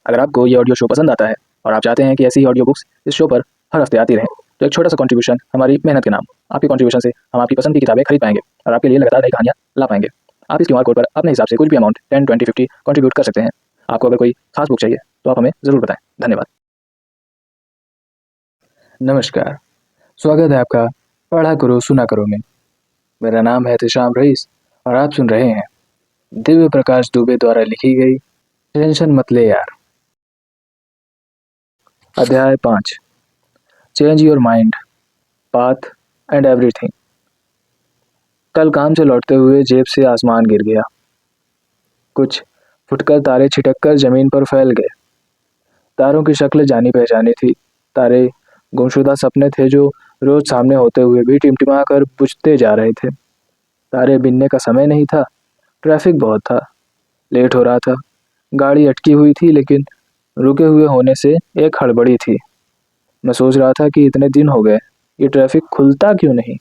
अगर आपको ये ऑडियो शो पसंद आता है और आप चाहते हैं कि ऐसी ही ऑडियो बुक्स इस शो पर हर हफ्ते आती रहें, तो एक छोटा सा कंट्रीब्यूशन हमारी मेहनत के नाम। आपकी कंट्रीब्यूशन से हम आपकी पसंद की किताबें खरीद पाएंगे और आपके लिए लगातार नई कहानियां ला पाएंगे। आप इस क्यूआर कोड पर अपने हिसाब से कुछ भी अमाउंट 10, 20, 50 कंट्रीब्यूट कर सकते हैं। आपको अगर कोई खास बुक चाहिए तो आप हमें ज़रूर बताएं। धन्यवाद। नमस्कार, स्वागत है आपका पढ़ा करो सुना करो में। मेरा नाम है एहतेशाम रईस और आप सुन रहे हैं दिव्य प्रकाश दुबे द्वारा लिखी गई टेंशन मत ले यार। अध्याय 5, change your mind, path and everything. कल काम से लौटते हुए जेब से आसमान गिर गया। कुछ फुटकर तारे छिटक कर जमीन पर फैल गए। तारों की शक्ल जानी पहचानी थी। तारे गुमशुदा सपने थे जो रोज सामने होते हुए भी टिमटिमा कर बुझते जा रहे थे। तारे बिनने का समय नहीं था। ट्रैफिक बहुत था। लेट हो रहा था। गाड़ी अटकी हुई थी, लेकिन रुके हुए होने से एक हड़बड़ी थी। मैं सोच रहा था कि इतने दिन हो गए, ये ट्रैफिक खुलता क्यों नहीं।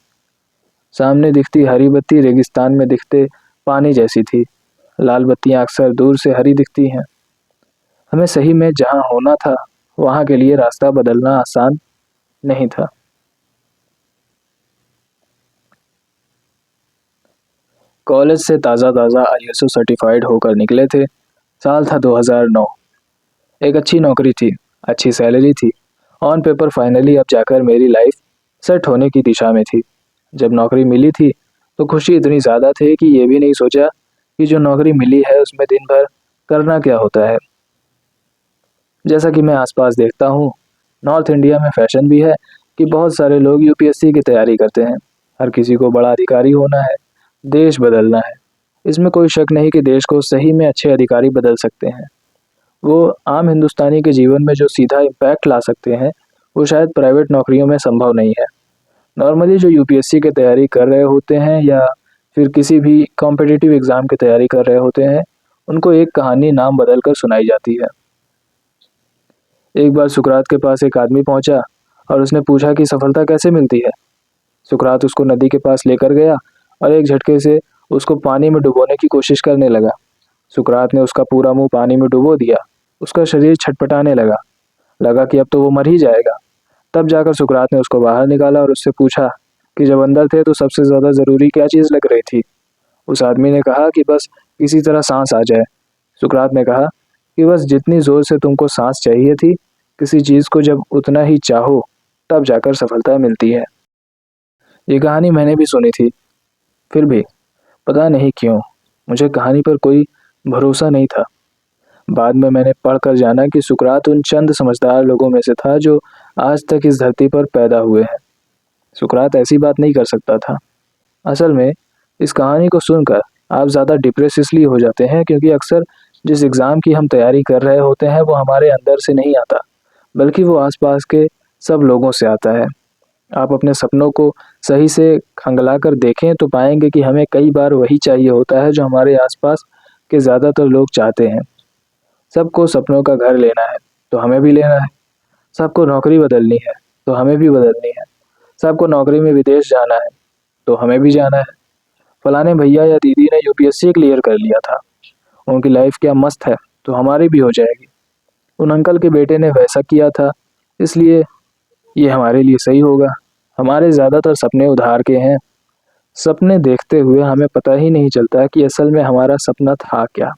सामने दिखती हरी बत्ती रेगिस्तान में दिखते पानी जैसी थी। लाल बत्तियां अक्सर दूर से हरी दिखती हैं। हमें सही में जहां होना था वहां के लिए रास्ता बदलना आसान नहीं था। कॉलेज से ताज़ा ताज़ा आईएसओ सर्टिफाइड होकर निकले थे। साल था 2009। एक अच्छी नौकरी थी, अच्छी सैलरी थी। ऑन पेपर फाइनली अब जाकर मेरी लाइफ सेट होने की दिशा में थी। जब नौकरी मिली थी तो खुशी इतनी ज़्यादा थी कि ये भी नहीं सोचा कि जो नौकरी मिली है उसमें दिन भर करना क्या होता है। जैसा कि मैं आसपास देखता हूँ, नॉर्थ इंडिया में फैशन भी है कि बहुत सारे लोग यूपीएससी की तैयारी करते हैं। हर किसी को बड़ा अधिकारी होना है, देश बदलना है। इसमें कोई शक नहीं कि देश को सही में अच्छे अधिकारी बदल सकते हैं। वो आम हिंदुस्तानी के जीवन में जो सीधा इम्पैक्ट ला सकते हैं, वो शायद प्राइवेट नौकरियों में संभव नहीं है। नॉर्मली जो यूपीएससी की तैयारी कर रहे होते हैं या फिर किसी भी कॉम्पिटिटिव एग्ज़ाम की तैयारी कर रहे होते हैं, उनको एक कहानी नाम बदल कर सुनाई जाती है। एक बार सुकरात के पास एक आदमी पहुंचा और उसने पूछा कि सफलता कैसे मिलती है। सुकरात उसको नदी के पास लेकर गया और एक झटके से उसको पानी में डुबोने की कोशिश करने लगा। सुकरात ने उसका पूरा मुंह पानी में डुबो दिया। उसका शरीर छटपटाने लगा। लगा कि अब तो वो मर ही जाएगा। तब जाकर सुकरात ने उसको बाहर निकाला और उससे पूछा कि जब अंदर थे तो सबसे ज़्यादा ज़रूरी क्या चीज़ लग रही थी। उस आदमी ने कहा कि बस किसी तरह सांस आ जाए। सुकरात ने कहा कि बस जितनी ज़ोर से तुमको सांस चाहिए थी, किसी चीज़ को जब उतना ही चाहो तब जाकर सफलता मिलती है। ये कहानी मैंने भी सुनी थी, फिर भी पता नहीं क्यों मुझे कहानी पर कोई भरोसा नहीं था। बाद में मैंने पढ़कर जाना कि सुकरात उन चंद समझदार लोगों में से था जो आज तक इस धरती पर पैदा हुए हैं। सुकरात ऐसी बात नहीं कर सकता था। असल में इस कहानी को सुनकर आप ज़्यादा डिप्रेस इसलिए हो जाते हैं क्योंकि अक्सर जिस एग्ज़ाम की हम तैयारी कर रहे होते हैं वो हमारे अंदर से नहीं आता, बल्कि वो आसपास के सब लोगों से आता है। आप अपने सपनों को सही से खंगला कर देखें तो पाएंगे कि हमें कई बार वही चाहिए होता है जो हमारे आसपास के ज़्यादातर लोग चाहते हैं। सबको सपनों का घर लेना है तो हमें भी लेना है। सबको नौकरी बदलनी है तो हमें भी बदलनी है। सबको नौकरी में विदेश जाना है तो हमें भी जाना है। फलाने भैया या दीदी ने यूपीएससी क्लियर कर लिया था, उनकी लाइफ क्या मस्त है, तो हमारी भी हो जाएगी। उन अंकल के बेटे ने वैसा किया था, इसलिए ये हमारे लिए सही होगा। हमारे ज़्यादातर सपने उधार के हैं। सपने देखते हुए हमें पता ही नहीं चलता कि असल में हमारा सपना था क्या।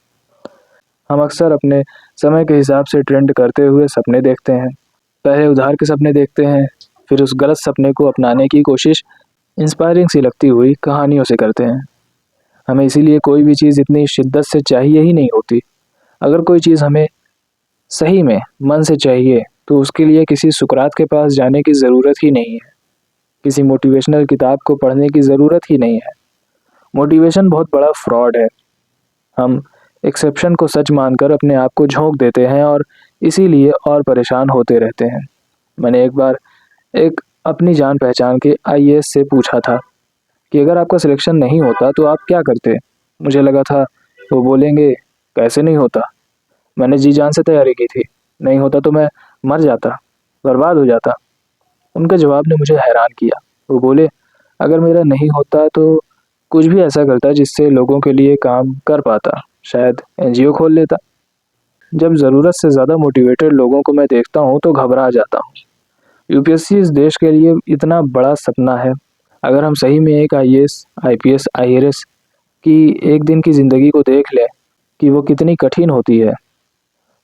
हम अक्सर अपने समय के हिसाब से ट्रेंड करते हुए सपने देखते हैं। पहले उधार के सपने देखते हैं, फिर उस गलत सपने को अपनाने की कोशिश इंस्पायरिंग सी लगती हुई कहानियों से करते हैं। हमें इसीलिए कोई भी चीज़ इतनी शिद्दत से चाहिए ही नहीं होती। अगर कोई चीज़ हमें सही में मन से चाहिए तो उसके लिए किसी सुकरात के पास जाने की ज़रूरत ही नहीं है। किसी मोटिवेशनल किताब को पढ़ने की ज़रूरत ही नहीं है। मोटिवेशन बहुत बड़ा फ्रॉड है। हम एक्सेप्शन को सच मानकर अपने आप को झोंक देते हैं और इसीलिए और परेशान होते रहते हैं। मैंने एक बार एक अपनी जान पहचान के आईएएस से पूछा था कि अगर आपका सिलेक्शन नहीं होता तो आप क्या करते। मुझे लगा था वो बोलेंगे कैसे नहीं होता, मैंने जी जान से तैयारी की थी, नहीं होता तो मैं मर जाता, बर्बाद हो जाता। उनके जवाब ने मुझे हैरान किया। वो बोले अगर मेरा नहीं होता तो कुछ भी ऐसा करता जिससे लोगों के लिए काम कर पाता, शायद एनजीओ खोल लेता। जब ज़रूरत से ज़्यादा मोटिवेटेड लोगों को मैं देखता हूँ तो घबरा जाता हूँ। यूपीएससी इस देश के लिए इतना बड़ा सपना है। अगर हम सही में एक आईएएस, आईपीएस, आईआरएस की एक दिन की ज़िंदगी को देख लें कि वो कितनी कठिन होती है,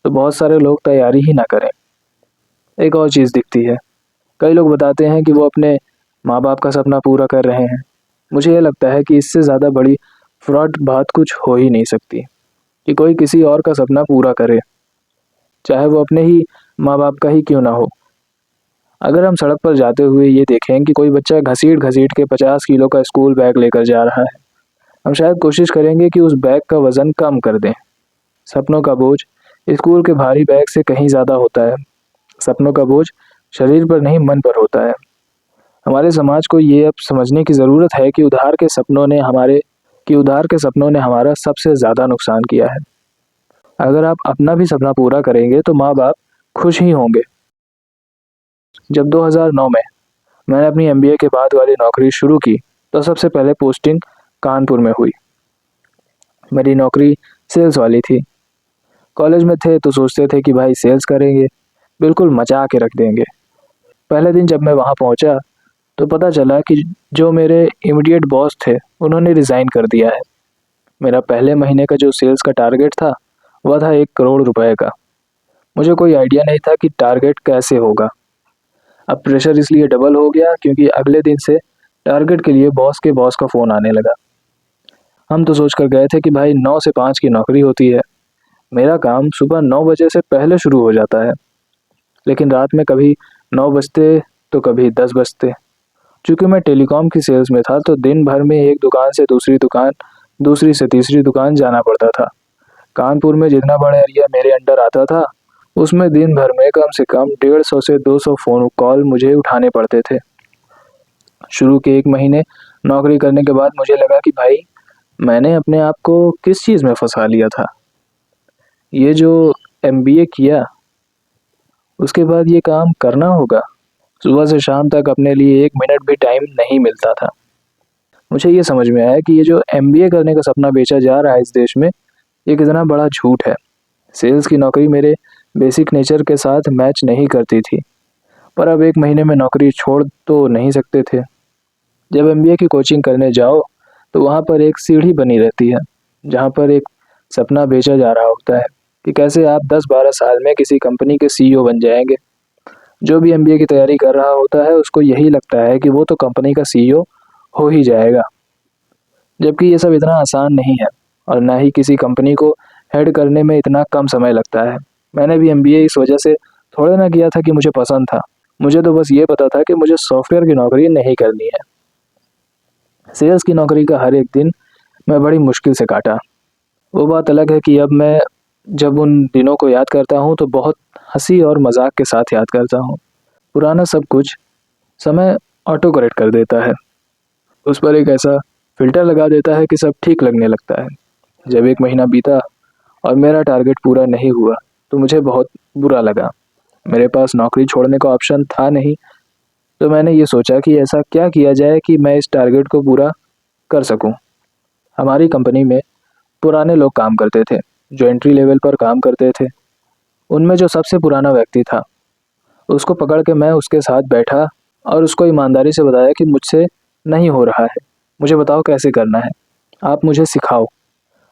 तो बहुत सारे लोग तैयारी ही ना करें। एक और चीज़ दिखती है, कई लोग बताते हैं कि वो अपने माँ बाप का सपना पूरा कर रहे हैं। मुझे ये लगता है कि इससे ज़्यादा बड़ी फ्रॉड बात कुछ हो ही नहीं सकती कि कोई किसी और का सपना पूरा करे, चाहे वो अपने ही माँ बाप का ही क्यों ना हो। अगर हम सड़क पर जाते हुए ये देखें कि कोई बच्चा घसीट-घसीट के 50 किलो का स्कूल बैग लेकर जा रहा है, हम शायद कोशिश करेंगे कि उस बैग का वज़न कम कर दें। सपनों का बोझ स्कूल के भारी बैग से कहीं ज़्यादा होता है। सपनों का बोझ शरीर पर नहीं, मन पर होता है। हमारे समाज को ये अब समझने की ज़रूरत है कि उधार के सपनों ने हमारा सबसे ज़्यादा नुकसान किया है। अगर आप अपना भी सपना पूरा करेंगे तो माँ-बाप खुश ही होंगे। जब 2009 में मैंने अपनी एमबीए के बाद वाली नौकरी शुरू की, तो सबसे पहले पोस्टिंग कानपुर में हुई। मेरी नौकरी सेल्स वाली थी। कॉलेज में थे तो सोचते थे कि भाई सेल्स करेंगे, बिल्कुल मचा के रख देंगे। पहले दिन जब मैं वहाँ पहुँचा तो पता चला कि जो मेरे इमीडिएट बॉस थे, उन्होंने रिज़ाइन कर दिया है। मेरा पहले महीने का जो सेल्स का टारगेट था, वह था 1 करोड़ रुपए का। मुझे कोई आइडिया नहीं था कि टारगेट कैसे होगा। अब प्रेशर इसलिए डबल हो गया क्योंकि अगले दिन से टारगेट के लिए बॉस का फ़ोन आने लगा। हम तो सोच कर गए थे कि भाई 9 से 5 की नौकरी होती है। मेरा काम सुबह 9 बजे से पहले शुरू हो जाता है, लेकिन रात में कभी 9 बजते तो कभी 10 बजते। चूँकि मैं टेलीकॉम की सेल्स में था तो दिन भर में एक दुकान से दूसरी दुकान, दूसरी से तीसरी दुकान जाना पड़ता था। कानपुर में जितना बड़ा एरिया मेरे अंडर आता था, उसमें दिन भर में कम से कम 150 से 200 फ़ोन कॉल मुझे उठाने पड़ते थे। शुरू के 1 महीने नौकरी करने के बाद मुझे लगा कि भाई मैंने अपने आप को किस चीज़ में फँसा लिया था। ये जो एमबीए किया, उसके बाद ये काम करना होगा। सुबह से शाम तक अपने लिए 1 मिनट भी टाइम नहीं मिलता था। मुझे ये समझ में आया कि ये जो एमबीए करने का सपना बेचा जा रहा है इस देश में, ये कितना बड़ा झूठ है। सेल्स की नौकरी मेरे बेसिक नेचर के साथ मैच नहीं करती थी, पर अब 1 महीने में नौकरी छोड़ तो नहीं सकते थे। जब एमबीए की कोचिंग करने जाओ, तो वहाँ पर एक सीढ़ी बनी रहती है, जहाँ पर एक सपना बेचा जा रहा होता है कि कैसे आप 10-12 साल में किसी कंपनी के सीईओ बन जाएँगे। जो भी एमबीए की तैयारी कर रहा होता है, उसको यही लगता है कि वो तो कंपनी का सीईओ हो ही जाएगा। जबकि ये सब इतना आसान नहीं है और ना ही किसी कंपनी को हेड करने में इतना कम समय लगता है। मैंने भी एमबीए इस वजह से थोड़े ना किया था कि मुझे पसंद था। मुझे तो बस ये पता था कि मुझे सॉफ्टवेयर की नौकरी नहीं करनी है। सेल्स की नौकरी का हर एक दिन मैं बड़ी मुश्किल से काटा। वो बात अलग है कि अब मैं जब उन दिनों को याद करता हूँ तो बहुत हँसी और मज़ाक के साथ याद करता हूँ। पुराना सब कुछ समय ऑटो करेक्ट कर देता है। उस पर एक ऐसा फ़िल्टर लगा देता है कि सब ठीक लगने लगता है। जब 1 महीना बीता और मेरा टारगेट पूरा नहीं हुआ, तो मुझे बहुत बुरा लगा। मेरे पास नौकरी छोड़ने का ऑप्शन था नहीं, तो मैंने ये सोचा कि ऐसा क्या किया जाए कि मैं इस टारगेट को पूरा कर सकूँ। हमारी कंपनी में पुराने लोग काम करते थे, जो एंट्री लेवल पर काम करते थे। उनमें जो सबसे पुराना व्यक्ति था, उसको पकड़ के मैं उसके साथ बैठा और उसको ईमानदारी से बताया कि मुझसे नहीं हो रहा है। मुझे बताओ कैसे करना है। आप मुझे सिखाओ,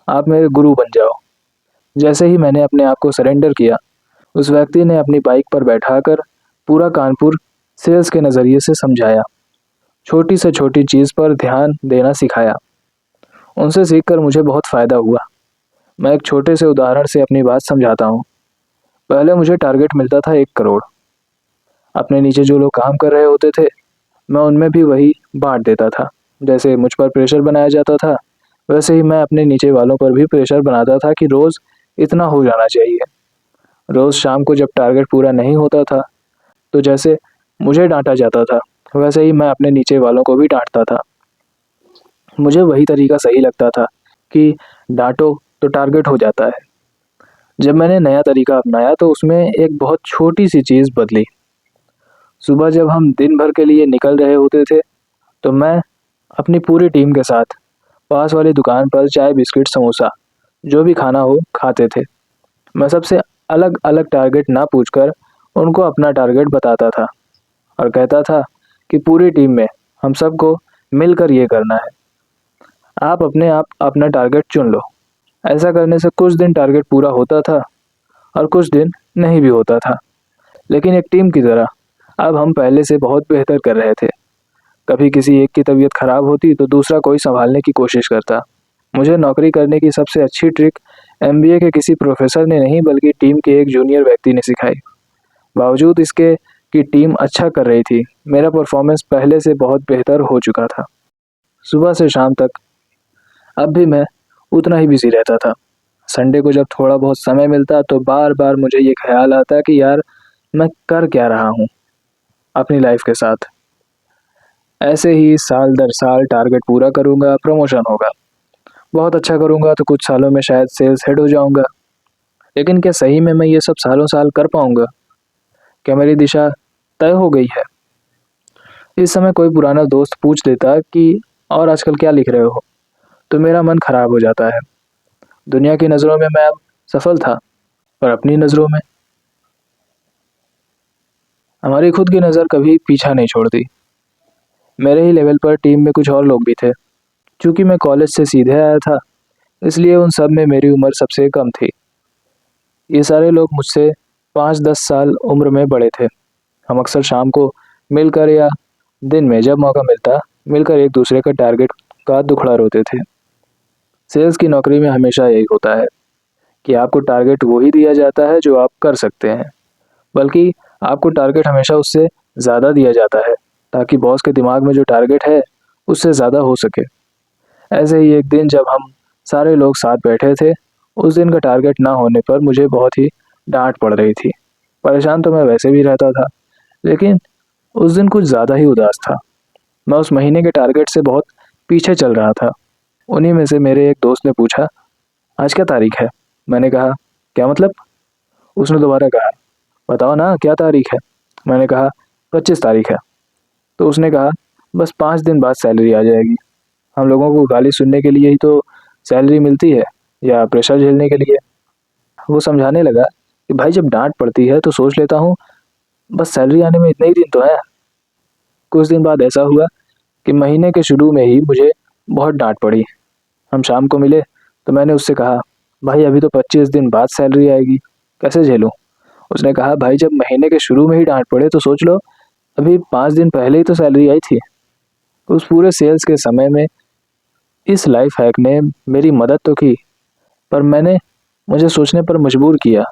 आप मेरे गुरु बन जाओ। जैसे ही मैंने अपने आप को सरेंडर किया, उस व्यक्ति ने अपनी बाइक पर बैठाकर पूरा कानपुर सेल्स के नज़रिए से समझाया। छोटी से छोटी चीज़ पर ध्यान देना सिखाया। उनसे सीखकर मुझे बहुत फ़ायदा हुआ। मैं एक छोटे से उदाहरण से अपनी बात समझाता हूँ। पहले मुझे टारगेट मिलता था 1 करोड़। अपने नीचे जो लोग काम कर रहे होते थे, मैं उनमें भी वही बाँट देता था। जैसे मुझ पर प्रेशर बनाया जाता था, वैसे ही मैं अपने नीचे वालों पर भी प्रेशर बनाता था कि रोज़ इतना हो जाना चाहिए। रोज़ शाम को जब टारगेट पूरा नहीं होता था, तो जैसे मुझे डाँटा जाता था, वैसे ही मैं अपने नीचे वालों को भी डाँटता था। मुझे वही तरीका सही लगता था कि डाँटो तो टारगेट हो जाता है। जब मैंने नया तरीका अपनाया तो उसमें एक बहुत छोटी-सी चीज़ बदली। सुबह जब हम दिन भर के लिए निकल रहे होते थे, तो मैं अपनी पूरी टीम के साथ पास वाली दुकान पर चाय, बिस्किट, समोसा जो भी खाना हो खाते थे। मैं सबसे अलग अलग टारगेट ना पूछकर उनको अपना टारगेट बताता था और कहता था कि पूरी टीम में हम सबको मिलकर ये करना है। आप अपने आप अपना टारगेट चुन लो। ऐसा करने से कुछ दिन टारगेट पूरा होता था और कुछ दिन नहीं भी होता था, लेकिन एक टीम की तरह अब हम पहले से बहुत बेहतर कर रहे थे। कभी किसी एक की तबीयत खराब होती तो दूसरा कोई संभालने की कोशिश करता। मुझे नौकरी करने की सबसे अच्छी ट्रिक एमबीए के किसी प्रोफेसर ने नहीं बल्कि टीम के एक जूनियर व्यक्ति ने सिखाई। बावजूद इसके कि टीम अच्छा कर रही थी, मेरा परफॉर्मेंस पहले से बहुत बेहतर हो चुका था। सुबह से शाम तक अब भी मैं उतना ही बिजी रहता था। संडे को जब थोड़ा बहुत समय मिलता तो बार बार मुझे ये ख्याल आता कि यार मैं कर क्या रहा हूँ अपनी लाइफ के साथ। ऐसे ही साल दर साल टारगेट पूरा करूँगा, प्रमोशन होगा। बहुत अच्छा करूँगा तो कुछ सालों में शायद सेल्स हेड हो जाऊँगा। लेकिन क्या सही में मैं ये सब सालों साल कर पाऊँगा? क्या मेरी दिशा तय हो गई है? इस समय कोई पुराना दोस्त पूछ लेता कि और आजकल क्या लिख रहे हो? तो मेरा मन खराब हो जाता है। दुनिया की नज़रों में मैं अब सफल था, पर अपनी नज़रों में हमारी खुद की नज़र कभी पीछा नहीं छोड़ती। मेरे ही लेवल पर टीम में कुछ और लोग भी थे। चूँकि मैं कॉलेज से सीधे आया था, इसलिए उन सब में मेरी उम्र सबसे कम थी। ये सारे लोग मुझसे 5-10 साल उम्र में बड़े थे। हम अक्सर शाम को मिलकर या दिन में जब मौका मिलता, मिलकर एक दूसरे का टारगेट का दुखड़ा रोते थे। सेल्स की नौकरी में हमेशा यही होता है कि आपको टारगेट वही दिया जाता है जो आप कर सकते हैं, बल्कि आपको टारगेट हमेशा उससे ज़्यादा दिया जाता है, ताकि बॉस के दिमाग में जो टारगेट है, उससे ज़्यादा हो सके। ऐसे ही एक दिन जब हम सारे लोग साथ बैठे थे, उस दिन का टारगेट ना होने पर मुझे बहुत ही डाँट पड़ रही थी। परेशान तो मैं वैसे भी रहता था, लेकिन उस दिन कुछ ज़्यादा ही उदास था। मैं उस महीने के टारगेट से बहुत पीछे चल रहा था। उन्हीं में से मेरे एक दोस्त ने पूछा, "आज क्या तारीख है?" मैंने कहा, "क्या मतलब?" उसने दोबारा कहा, "बताओ ना क्या तारीख है?" मैंने कहा, "25 तारीख है।" तो उसने कहा, "बस 5 दिन बाद सैलरी आ जाएगी।" हम लोगों को गाली सुनने के लिए ही तो सैलरी मिलती है या प्रेशर झेलने के लिए? वो समझाने लगा कि भाई जब डाँट पड़ती है तो सोच लेता हूँ बस सैलरी आने में इतने ही दिन तो हैं। कुछ दिन बाद ऐसा हुआ कि महीने के शुरू में ही मुझे बहुत डाँट पड़ी। हम शाम को मिले तो मैंने उससे कहा, "भाई अभी तो 25 दिन बाद सैलरी आएगी, कैसे झेलूँ?" उसने कहा, "भाई जब महीने के शुरू में ही डाँट पड़े तो सोच लो, अभी 5 दिन पहले ही तो सैलरी आई थी।" उस पूरे सेल्स के समय में इस लाइफ हैक ने मेरी मदद तो की, पर मैंने मुझे सोचने पर मजबूर किया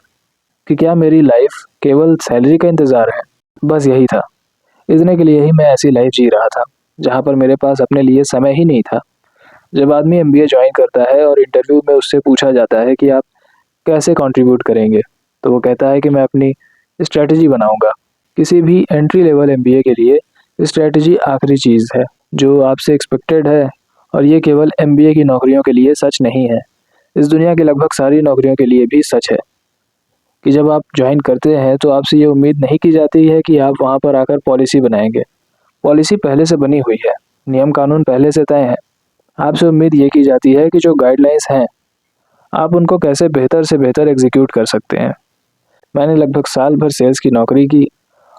कि क्या मेरी लाइफ केवल सैलरी का इंतज़ार है? बस यही था। इतने के लिए ही मैं ऐसी लाइफ जी रहा था, जहाँ पर मेरे पास अपने लिए समय ही नहीं था। जब आदमी एमबीए जॉइन करता है और इंटरव्यू में उससे पूछा जाता है कि आप कैसे कंट्रीब्यूट करेंगे, तो वो कहता है कि मैं अपनी स्ट्रैटेजी बनाऊँगा। किसी भी एंट्री लेवल एमबीए के लिए स्ट्रैटेजी आखिरी चीज़ है, जो आपसे एक्सपेक्टेड है और ये केवल एमबीए की नौकरियों के लिए सच नहीं है। इस दुनिया की लगभग सारी नौकरियों के लिए भी सच है कि जब आप जॉइन करते हैं तो आपसे ये उम्मीद नहीं की जाती है कि आप वहाँ पर आकर पॉलिसी बनाएँगे। पॉलिसी पहले से बनी हुई है, नियम कानून पहले से तय हैं। आपसे उम्मीद ये की जाती है कि जो गाइडलाइंस हैं, आप उनको कैसे बेहतर से बेहतर एग्ज़ीक्यूट कर सकते हैं। मैंने लगभग साल भर सेल्स की नौकरी की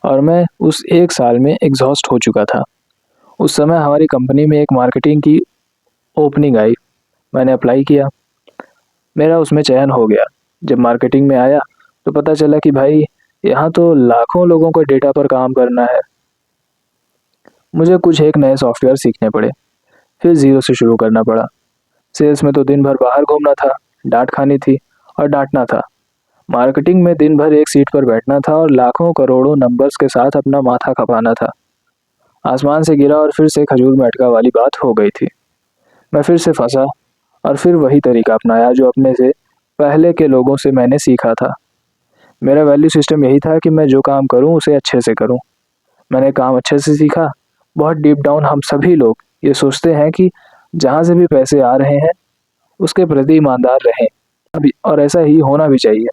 और मैं उस 1 साल में एग्ज़ॉस्ट हो चुका था। उस समय हमारी कंपनी में एक मार्केटिंग की ओपनिंग आई। मैंने अप्लाई किया, मेरा उसमें चयन हो गया। जब मार्केटिंग में आया तो पता चला कि भाई यहाँ तो लाखों लोगों को डेटा पर काम करना है। मुझे कुछ एक नए सॉफ्टवेयर सीखने पड़े, फिर ज़ीरो से शुरू करना पड़ा। सेल्स में तो दिन भर बाहर घूमना था, डाँट खानी थी और डाँटना था। मार्केटिंग में दिन भर एक सीट पर बैठना था और लाखों करोड़ों नंबर्स के साथ अपना माथा खपाना था। आसमान से गिरा और फिर से खजूर में अटका वाली बात हो गई थी। मैं फिर से फंसा और फिर वही तरीका अपनाया जो अपने से पहले के लोगों से मैंने सीखा था। मेरा वैल्यू सिस्टम यही था कि मैं जो काम करूं उसे अच्छे से करूं। मैंने काम अच्छे से सीखा। बहुत डीप डाउन हम सभी लोग ये सोचते हैं कि जहाँ से भी पैसे आ रहे हैं उसके प्रति ईमानदार रहें। अभी और ऐसा ही होना भी चाहिए,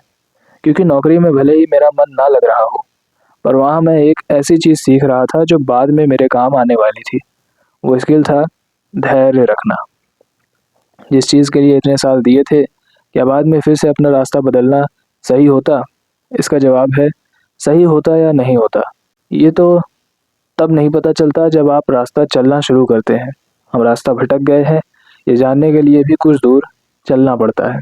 क्योंकि नौकरी में भले ही मेरा मन ना लग रहा हो, पर वहाँ मैं एक ऐसी चीज़ सीख रहा था जो बाद में मेरे काम आने वाली थी। वो स्किल था धैर्य रखना। जिस चीज़ के लिए इतने साल दिए थे, क्या बाद में फिर से अपना रास्ता बदलना सही होता? इसका जवाब है सही होता या नहीं होता। ये तो तब नहीं पता चलता जब आप रास्ता चलना शुरू करते हैं। हम रास्ता भटक गए हैं ये जानने के लिए भी कुछ दूर चलना पड़ता है।